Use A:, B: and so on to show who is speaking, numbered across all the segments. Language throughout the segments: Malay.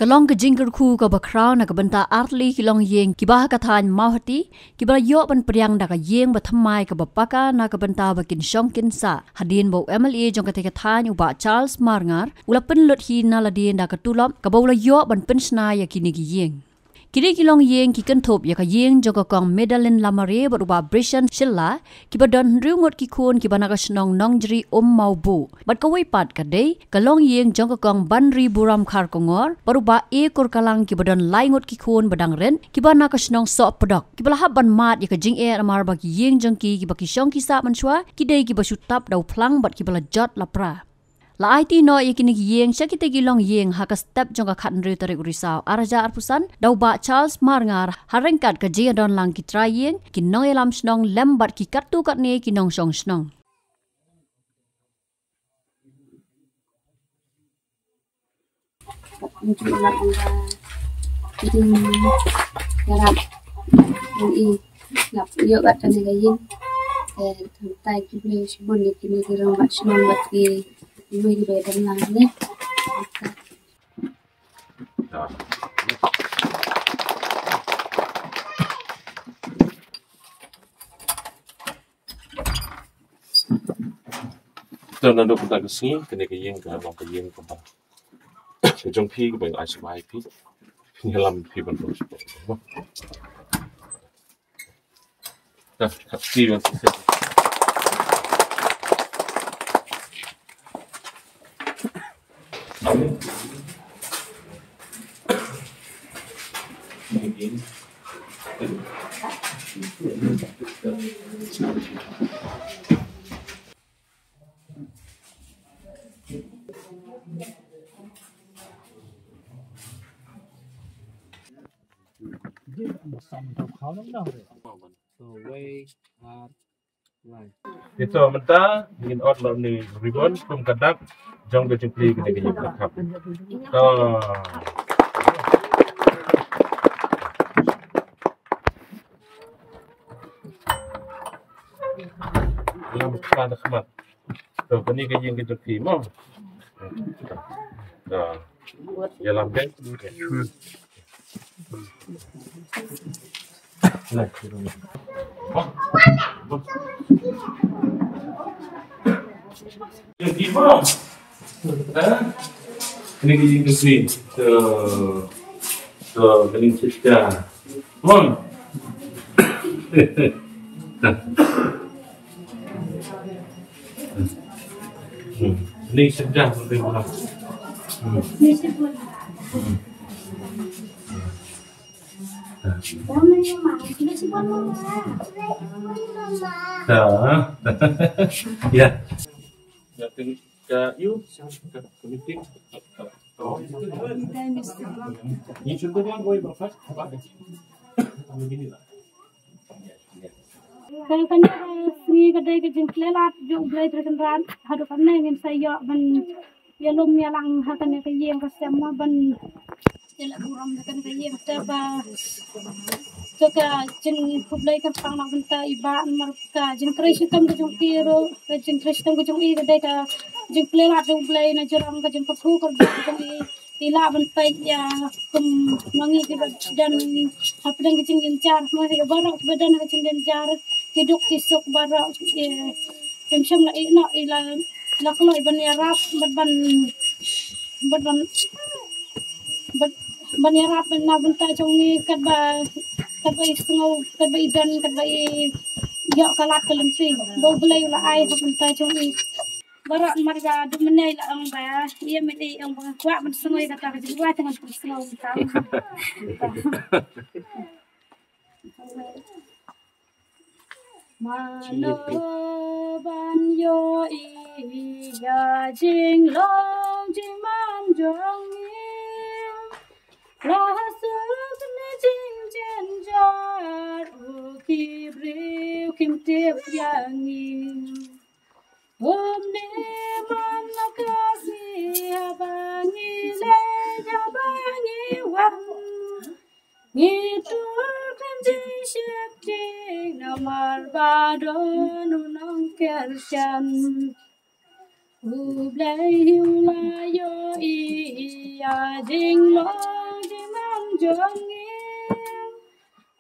A: Kalong ke jingker ku ke bakrau na ke benta artli kilong yeng kibah kathan mau hati kibah yo ban priang da ka yeng bathamai ke bapaka na ke benta bakin shongkin sa hadin bo MLA jong ke kathan uba Charles Marngar ula penlut hi na ladin da ka tulop ke bola yo ban pensna ya kini ki yeng kiri kilong yeng ki kentop ya ka yeng jong ka kong medalin lamare beruba Brishan Shilla ki badon riungot ki kun ki banaka snong nongjri mau bu bat ka pat ka dei kalong yeng jong ka kong banri buram khar kongor beruba ekor kalang ki badon laingot ki kun badang ren ki banaka snong so pedok ki bala ban mat ya ka jing e amar ba ki yeng jong ki baki shong ki sa manswa ki dei ki basutap dau plang bat ki bala jot lapra la IT no yakini yeng syakite gilong yeng haka step jong ka khatn re tarik risau araja arpusan dau ba Charles Marngar harengkat ka jia don lang ki trayeng ki nong elam snong lembat ki katu kat ne ki nong song snong
B: garap ini lap yuk kat ni kayin tay ki beli sebun ni kini dirang bat snong bat ki ini di badan lang ni.
C: Ito na doon kita kasi kinigayeng ka mga kayeng ka ba kajong pi ka ba yung asumay pi pinalam pi ba doon siya kapsi yun sa siya Ito menta ingin outlaw ni ribbon kum kadak jong ke jempli ke dege kap to lam kada khmat to kani ke yeng ke jempli mo ya lam ke Yang gimana? Ini yang kesini, keling cerita, mon. Ini sedang bagaimana? Ya. You committee. You should go on going first.
D: Kalau kan sini kedai kejeng kelelat jauh belai terkenal hadu kan ingin saya ban yalom yalang hakan ke yang kasama ban yala buram hakan ke yang taba jika jeng belai kan pang nak benta iba marka jeng kreisi tam kejeng kiro jeng kreisi tam kejeng i kedai ka jeng kelelat jauh belai na jerang kejeng kapru kerja kejeng ila benta ya kum mangi dan apa dan kejeng gencar masih barak badan kejeng gencar kiduk kisuk barak syam la ina ila la kalau iban ya rap ban ya rap na benta jongi kadba isngau kadba idan kadba ya kalat kelemsi bau belai la ai benta jongi barak marga dumenai la ang ba iya medi ang kwa ban sengoi kata kedua dengan sengau ta Manoban yo iya jing long jing man jong la suk ne jing jen jar u ki briu kim tep yang om ne man nakasi abangi le abangi wan Ngitur kanji syakti namar badon unang kerjan Ublay hula yo iya jing lo di man jongin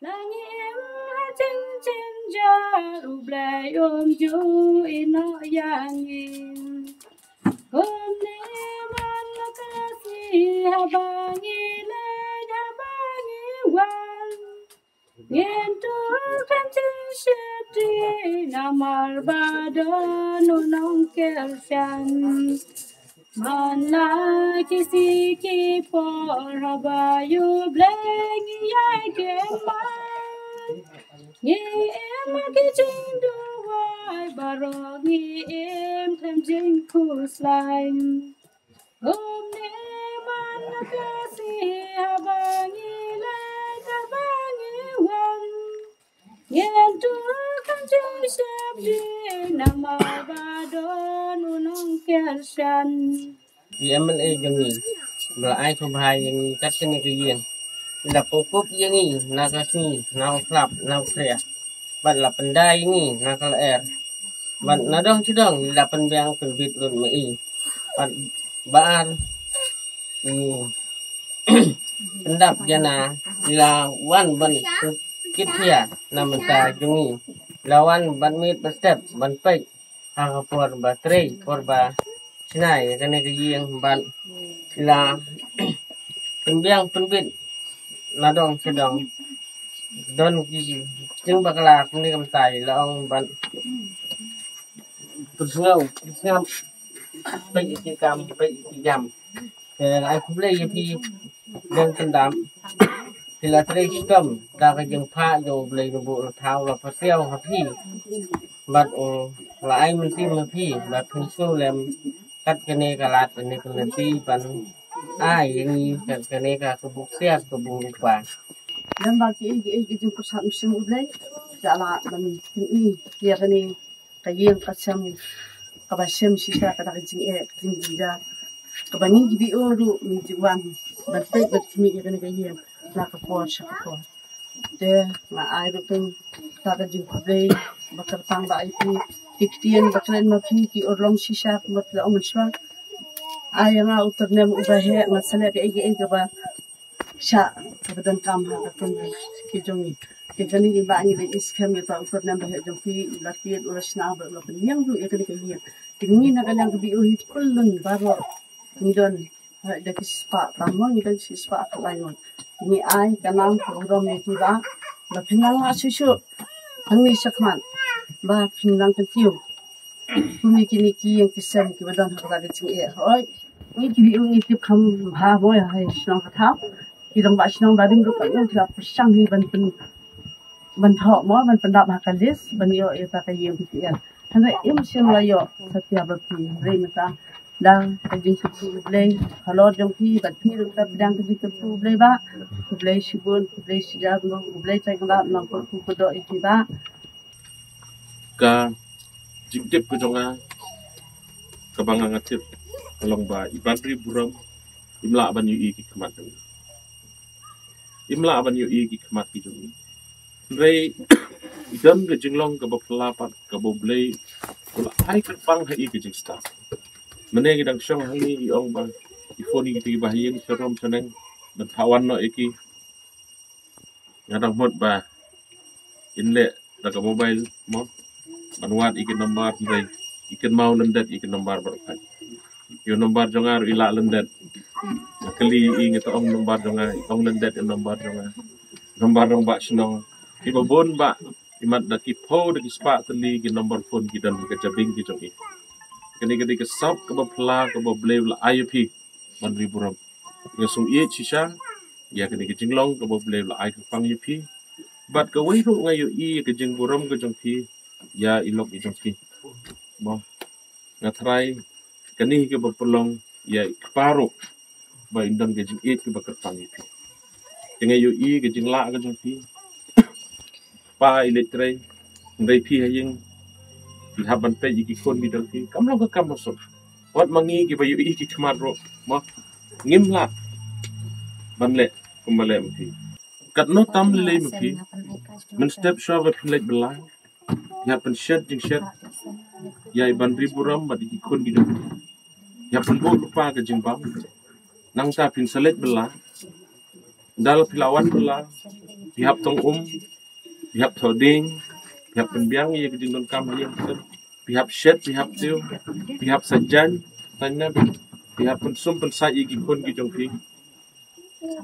D: langim ha jing jing jar ublay ju ino yangin Omne man kasih habangi le habangi wan Yentu kan cisheti namar badan unong kelsan Mana kisi ki por habayu blengi yai keman Ngi em ki jindu wai baro ngi em tem jing kuslain Omne man kasih habangi le habangi wan Yentu kan cisheti namar badan unong kelsan
E: MLA yang ni, bila ai subhai yang kat kini kian, bila pokok yang ni nak kasih, nak klap, nak kaya, bad la pendai ni nak kal air, bad nadong sedang, bila penbiang penbit lun mai, bad baar, pendap jana, bila wan ban kitya, namenta yang ni, lawan ban mit bestep, ban pek, hangapur baterai, korba. Sinai kene yang ban sila penbiang penbit nadong sedang don jeng bakala kene kamtai laong ban persengau pe ikam pe jam ai kumle yapi dan tendam sila tristam da ka jeng pha yo blei bu thau la pasiao hapi bat la ai mesti mapi bat pensu lem kat kene kalat kene peneliti pan ini kene ka kebuk sias kebuk rupa
F: dan bagi jumpa saat musim ublay jala dan ini ya kene kayeng kasam kabasem sisa kada jing jinja kabani gibi oru mi jiwan batai batmi kene kayeng na ka por shakapor de na ai rupeng kada jing ublay bakar tang ba ipi Iktian baklan mapi ki orlong sisa matla omaswa ayanga utarnem ubahe masala ke ege ba sha kabadan kam ha katun ki jongi ke kani ni ba ni is kam ya ta utarnem bahe jongi latian urasna ba lo yang du ekani ke ni tingi na kalang bi uhi kullun baro ni don da kispa tammo ni dan sispa kalayon ni ay kanang program ni tula ba pinang asusyo angni sakman ba pinang kentiu kumi kini ki yang kisam ki badan hakla ke cing hoi ni ki bi ungi tip kham ha boy hai snong kha ki dong ba snong ba ding ru ka yang tra pisang hi ban tho mo ban pendap ha kalis ban yo eta ka yem ki ya hana im sim la yo satya ba pi re mata dang ka jing su blei halor jong pi bat pi ru ta dang ka jing su blei ba blei shibun blei sijag no blei chai ngla nang ko ku do iki ba
C: ka jingtip ke jonga kabangang atip along ba ibandri buram imla ban yu ki khamat imla ban yu ki khamat ki jongi rei idam ke jinglong ka baplapat ka boblei kula ai ka pang ha ki jing sta mene ki dang shong hai ni ong ba ifoni ki ba yin serom seneng ban thawan no iki ngadang mot ba inle daga mobile mo Manuat ikin nombar rei ikin mau lendet ikin nombar berkat yo nombar jongar ila lendet kali inget ong nombar jongar ong lendet nombar jongar nombar rong ba snong iba bon ba imat daki po daki spa tali ki nombar phone ki dan ka jabing ki jongi kani kadi ka sap ka ba pla ka ba blay la IUP man riburam ngasung ie chisha ya kani ki jinglong ka ba blay la ai ka pang UP bat ka wai ru ngayo i ka jing buram ka jongki ya ilok ijongki mo ngatrai kani ke berpelong ya keparo ba indang ke jing ke bakatang itu dengan yo ke jing la ke jongki pa iletre ndai pi haying di haban pe iki kon bidang ki kamlo ka kamasok wat mangi ke ba yo ke kemaro mo ngimla banle kumale mpi kat no tam le mpi men step shove pinlek belang ya pen shed jing shed ya iban ribu ram bat ikun gitu ya pun lupa ke jimbang nang ta pin selet bela dal pilawan bela pihak tong pihak thoding pihak penbiang ya ke jindon kam ya pihak shed pihak tiu pihak sajan tanya pihak pensum pensai ikun gitu pi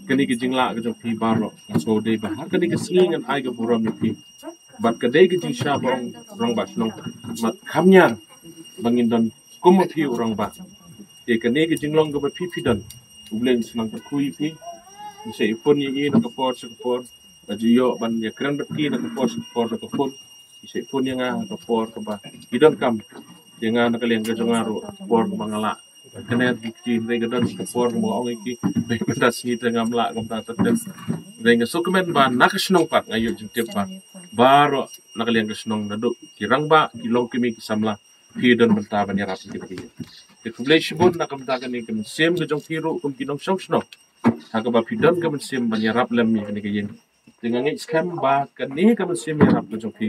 C: kini ke jingla ke pi barok so de bah kini ke singan ai ke buram pi bat kedai ke jing syabong orang basnong mat kamnya bangindon kumapi orang ba ye kene ke jinglong ke pipi dan ubleng senang ke kui pi se ipon ye na ke por baju yo ban ye kran beti na ke por ke pon se ipon ye nga ke por ke ba idon kam ye nga na ke leng ke jongaro por mangala kene dikti regadan ke por mo ong iki be mendas ni tengam la kom ta tes renga sukumen ba nakasnong pak ngayo jintip ba baro na ke leng ke snong nadu kirang ba kilong kimi kisamla hidon benta banyarap gitu. Kemudian sebut nak kemtakan ni kemusim kejong piru kum kinong song. Hak ba hidon kemusim banyarap lem ni kejeng. Dengan ni scam ba kani kemusim banyarap kejong pi.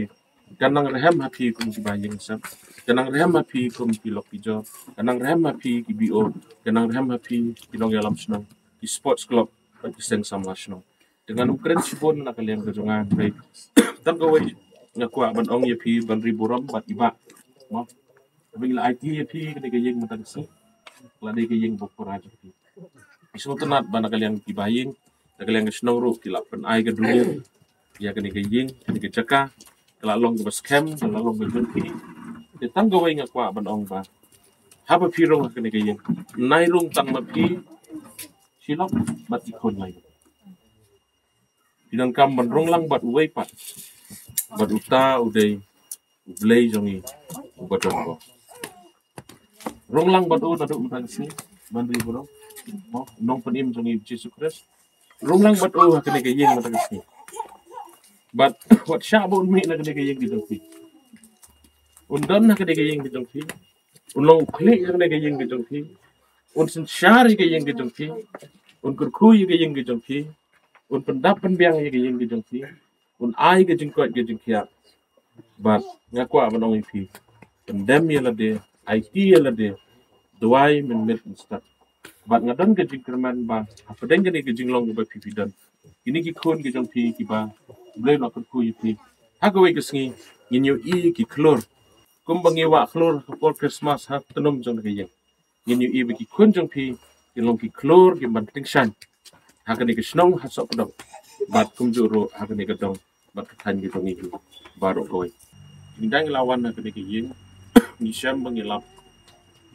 C: Kanang rehem hapi kum kibayeng sam. Kanang rehem hapi kum pilok pijo. Kanang rehem hapi kibio. Kanang rehem hapi kinong yalam senong. Di sports club bagi seng samla senong. Dengan ukren sebut nak kalian kejongan baik. Tangkawai ngakwa ban ong ye pi ban riburam bat iba. Mo bila IT pi kena gayeng mata si lade gayeng bokor aja pi isu tenat bana kalian kibayeng kalian gesnong ru kilap pen ai ke dunia ya kena gayeng kena kecaka kelalong ke scam kelalong ke junti detang gawai ngakwa ban ong ba haba pi rong kena gayeng nai rong tang ma pi silap mati kon lai dinang kam ban rong lang bat uwai pat bat uta udai ublei jongi ubadong rong lang batu naduk mutang si bandri bro mo nong penim jongi Jesus Christ rong lang batu kene gayeng mutang si but what shabon mi na kene gayeng gitu si undan na kene gayeng gitu si unong klik kene gayeng gitu si un sen syari gayeng gitu si un kurkuy gayeng gitu si un pendapan biang gayeng gitu si un ai gayeng kot gayeng kia but ngakwa manong ipi pendem yala de IT yala de duai men met instat bat ngadon ke jingkerman ba apa den ke jinglong ba pipi dan ini ki khon ke jong pi ki ba ble no ku pi ha go ke sngi nginyo i ki klor kum bangi wa klor for Christmas ha tenum jong ke yeng nginyo i ki khon jong pi ki long ki klor ki ban ting shan ha ke snong ha so pdo bat kum juro ha ke dong bat kan ki dong itu baru goy indang lawan ha ke yeng ni syam bangilap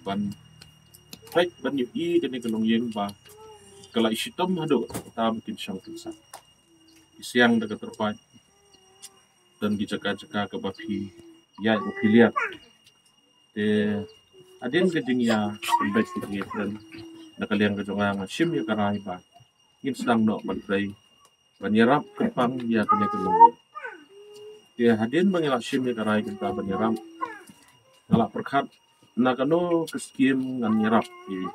C: ban baik ban yu i kene kelong yeng ba kala isitom hado ta bikin syang tusa siang daga terpai dan gijaka-jaka ke bapi ya upiliat de adin geding ya baik gitu dan nakaliang kejongang sim ya karai ba in sedang no ban pray banyarap kepang ya kene kelong de hadin bangila sim ya karai kita banyarap ngalak perkat nakano keskim ngan nyerap ini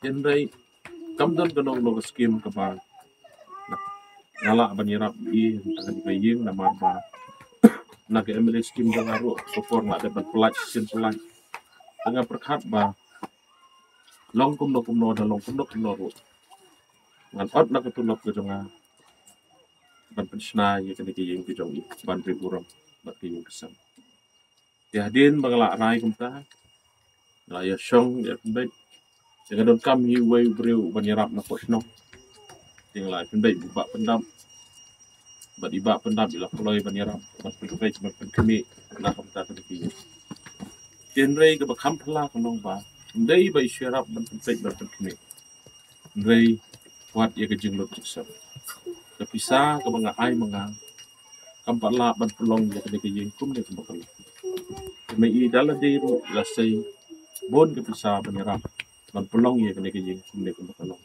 C: jendai kamdan kano no keskim keba ngalak banyerap i akan dipaying nama ba nak MLS skim jangaru sopor nak dapat pelaj sin pelaj tengah perkat ba long kum no dan long kum no ru ngan ot nak ketulok ke jonga ban pensna ye kene ke yeng ke jong i ban riburam bat ke yeng kesam ya din bangla rai kumta la ya song ya baik jangan don kam hi wei breu banyarap na posno tingla baik buka pendam bat iba pendam bila koloi banyarap mas baik mas kemi na kumta kediki genre ke bakam pala konong ba ndai ba isyarap ban baik ban kemi ndai wat ya ke jinglot sisa kepisa ke banga ai manga kampala ban pelong ya kediki yengkum ne kumbakal me i dalam diru lasai bon ke pisa banyarap ban pelong ye kene ke jing kumne kum pelong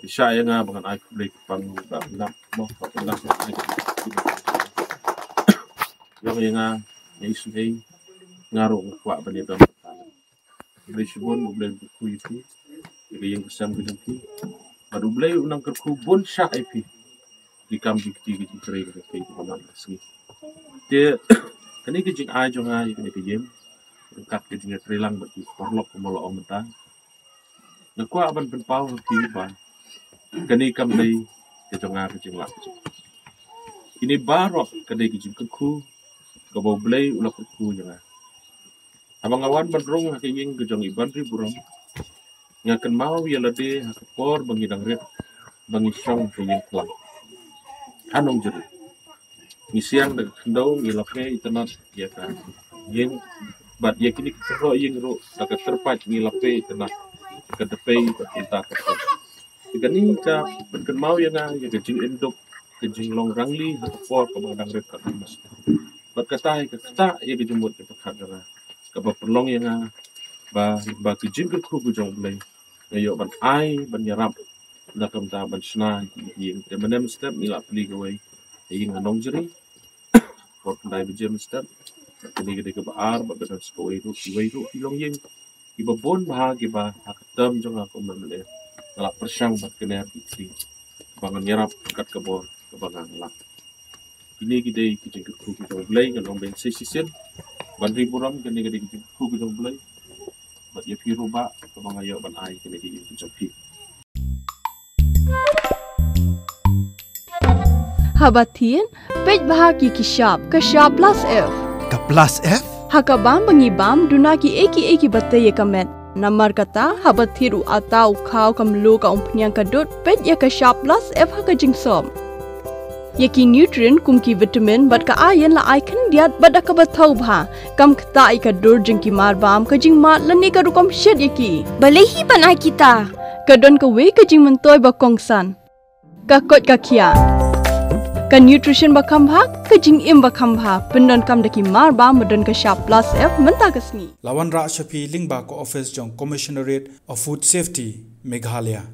C: bisa ya nga bangan ai publik pang ba nak mo pelas ai yang nga ye isui ngaro kwa bani dam beli subon beli ku itu ye yang kesam ke jengki baru beli unang ke kubon sya ip di kam dikti ke kere ke ke mana sini de kene ke jing ai jonga ye kene ke jing kat ke jing trilang bagi porlok kemolo omenta na kwa aban penpau ki ba kani kam dei ke jonga ke jing lak ini barok kani ke jing ku ke bo blei ulak ku jonga abang awan bandrong ke ying ke jong iban ri buram ngakan mau ya lade hakor bangidang ret bangi song ke ying klang anong jeri misiang de kendau ngilape itenat ya kan ying bat ya kini kero ying ro tak terpat ngilape itenat ke depe kita ke Ikani ka benken mau yang ya kecing induk kecing long rangli hakor ke bangdang ret ka mas bat kata kata ya kejumut ke pekat jana ke perlong yang ba kejing ke ku jong blai ayo ban ai ban yarap na kam ta ban sna ying te menem step nila pli gawai ying anong jeri por dai bejem step ini gede ke baar ba bedan skoi ru ilong ying iba bon bahagi ba akatam jong aku memele ngalak persang bat kena pitri bangan yarap kat kebor ke bangan lak ini gede kejing ke ku jong blai nganong ben sesisen ban riburam kene gede kejing ku jong blai bat ya piru ba ke bangan yo ban ai kene gede kejing pi
G: Habatin, pej bahagi kishap plus F.
H: Ka plus F?
G: Hakabam bangibam dunaki eki batay kamet. Namar kata habathiru atau kau kamlu ka umpnyang kadut pej ya kishap plus F haka jingsom. Yaki nutrient kumki vitamin bat ka ayan la aikan diat bada ka bathau bha kam kta ika dur jingki marbam ka jingmat lani ka rukom shed yaki. Balehi panai kita. Kadon ka we ka jing mentoy ba kongsan. Ka kot ka kia. Ka nutrition bakam bhag ka jing im bakam bha pendon kam daki mar ba modon ka sharp plus F menta kasni
H: Lawan Ra Shafi Lingba ko office jong Commissionerate of Food Safety Meghalaya